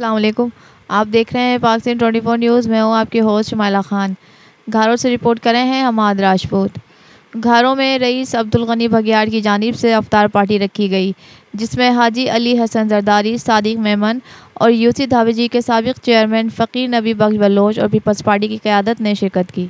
अस्सलाम वालेकुम। आप देख रहे हैं पाकिस्तान 24 न्यूज़। मैं हूँ आपकी होस्ट शुमाइला खान। घारों से रिपोर्ट कर रहे हैं हमाद राजपूत। घारों में रईस अब्दुल गनी बघियाड़ की जानिब से अफ्तार पार्टी रखी गई, जिसमें हाजी अली हसन जरदारी, सादिक मेमन और यूसी धाबी जी के साबिक चेयरमैन फ़कीर नबी बख्श बलोच और पीपल्स पार्टी की क़यादत ने शिरकत की।